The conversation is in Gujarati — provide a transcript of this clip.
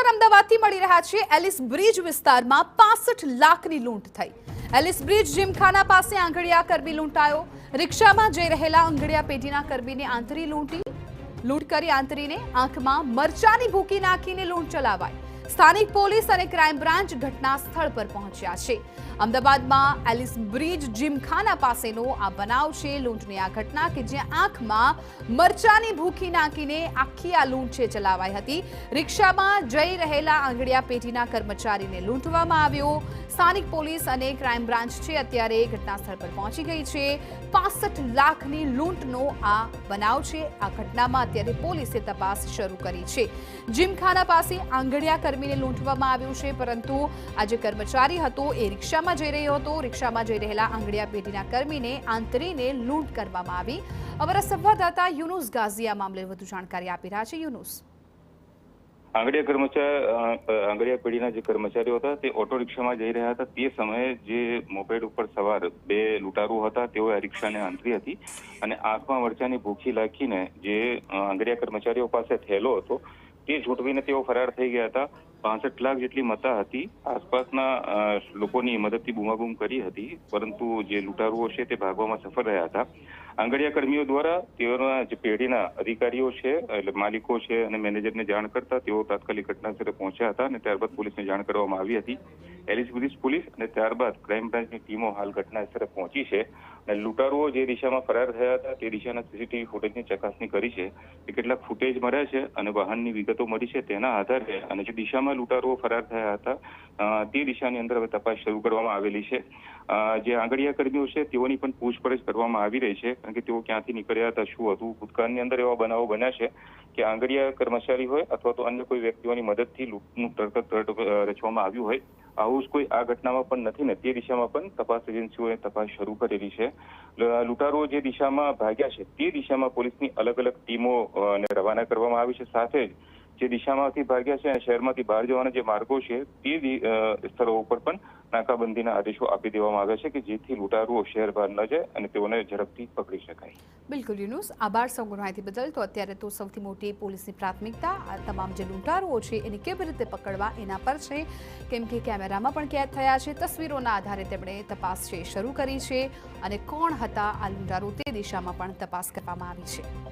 સમાચાર અમદાવાદથી મળી રહ્યા છે। એલિસ બ્રિજ વિસ્તારમાં 65 લાખની લૂંટ થઈ। એલિસ બ્રિજ જીમખાના પાસે આંગળીયા કર્મી લૂંટાયો। રિક્ષામાં જઈ રહેલા આંગળીયા પેઢીના કર્મીને આંતરી લૂંટ કરી આંતરીને આંખમાં મરચાની ભૂકી નાખીને લૂંટ ચલાવાઈ। સ્થાનિક પોલીસ અને ક્રાઇમ બ્રાન્ચ ઘટના સ્થળ પર પહોંચ્યા છે। અમદાવાદમાં એલિસ બ્રિજ જીમખાના પાસેનો આ બનાવ છે। લૂંટની આ ઘટના કે જ્યાં આંખમાં મરચાની ભૂકી નાખીને આખી આ લૂંટ છે ચલાવાઈ હતી। રિક્ષામાં જઈ રહેલા આંગળીયા પેઢીના કર્મચારીને લૂંટવામાં આવ્યો। સ્થાનિક પોલીસ અને ક્રાઇમ બ્રાન્ચ છે અત્યારે ઘટના સ્થળ પર પહોંચી ગઈ છે। 65 લાખની લૂંટનો આ બનાવ છે। આ ઘટનામાં અત્યારે પોલીસે તપાસ શરૂ કરી છે। જીમખાના પાસે આંગળીયા કર્મીને લૂંટવામાં આવ્યું છે, પરંતુ આ જે કર્મચારી હતો એ રિક્ષામાં જઈ રહ્યો હતો। રિક્ષામાં જઈ રહેલા આંગળીયા પેઢીના કર્મીને આંતરીને લૂંટ કરવામાં આવી। અમારા સંવાદદાતા યુનુસ ગાઝી આ મામલે વધુ જાણકારી આપી રહ્યા છે। યુનુસ, આંગળીયા પેઢીના જે કર્મચારીઓ હતા તે ઓટો રિક્ષામાં જઈ રહ્યા હતા। તે સમયે જે મોપેડ ઉપર સવાર બે લૂંટારૂ હતા તેઓએ આ રિક્ષાને આંતરી હતી અને આંખમાં મરચાની ભૂખી નાખીને જે આંગળીયા કર્મચારીઓ પાસે થેલો હતો તે ઝૂંટવીને તેઓ ફરાર થઈ ગયા હતા। 65 લાખ જેટલી મતા હતી। આસપાસના લોકોની મદદથી બૂમાબૂમ કરી હતી, પરંતુ જે લૂંટારુઓ છે તે ભાગવામાં સફળ રહ્યા હતા। આંગળીયા કર્મીઓ દ્વારા તેઓના જે પેઢીના અધિકારીઓ છે, એટલે માલિકો છે અને મેનેજરને જાણ કરતા તેઓ તાત્કાલિક ઘટના સ્થળે પહોંચ્યા હતા અને ત્યારબાદ પોલીસને જાણ કરવામાં આવી હતી। એલિસ બ્રિજ પોલીસ અને ત્યારબાદ ક્રાઇમ બ્રાન્ચની ટીમો હાલ ઘટના સ્થળે પહોંચી છે અને લૂંટારુઓ જે દિશામાં ફરાર થયા હતા તે દિશાના સીસીટીવી ફૂટેજની ચકાસણી કરી છે। કેટલાક ફૂટેજ મળ્યા છે અને વાહનની વિગતો મળી છે, તેના આધારે અને જે દિશામાં લૂંટારુઓ ફરાર થયા હતા તે દિશાની અંદર હવે તપાસ શરૂ કરવામાં આવેલી છે। જે આંગળીયા કર્મીઓ છે તેઓની પણ પૂછપરછ કરવામાં આવી રહી છે, કારણ કે તેઓ ક્યાંથી નીકળ્યા હતા, શું હતું। ભૂતકાળની અંદર એવા બનાવો બન્યા છે કે આંગળીયા કર્મચારી હોય અથવા તો અન્ય કોઈ વ્યક્તિઓની મદદથી લૂંટનું રચવામાં આવ્યું હોય। આવું જ કોઈ આ ઘટનામાં પણ નથી ને તે દિશામાં પણ તપાસ એજન્સીઓએ તપાસ શરૂ કરેલી છે। લૂંટારુઓ જે દિશામાં ભાગ્યા છે તે દિશામાં પોલીસની અલગ અલગ ટીમો રવાના કરવામાં આવી છે। સાથે જ જે દિશામાંથી ભાગ્યા છે અને શહેરમાંથી બહાર જવાના જે માર્ગો છે તે સ્થળો ઉપર પણ નાકાબંધીના આદેશો આપી દેવામાં આવ્યા છે કે જેથી લૂંટારુઓ શહેર બહાર ન જાય અને તેઓને ઝડપથી પકડી શકાય। બિલકુલ યુનુસ, આભાર સમગ્ર માહિતી બદલ। તો અત્યારે તો સૌથી મોટી પોલીસની પ્રાથમિકતા આ તમામ જે લૂંટારુઓ છે એને કેવી રીતે પકડવા એના પર છે, કેમ કે કેમેરામાં પણ કેદ થયા છે। તસવીરોના આધારે તેમણે તપાસ છે શરૂ કરી છે અને કોણ હતા આ લૂંટારુઓ તે દિશામાં પણ તપાસ કરવામાં આવી છે।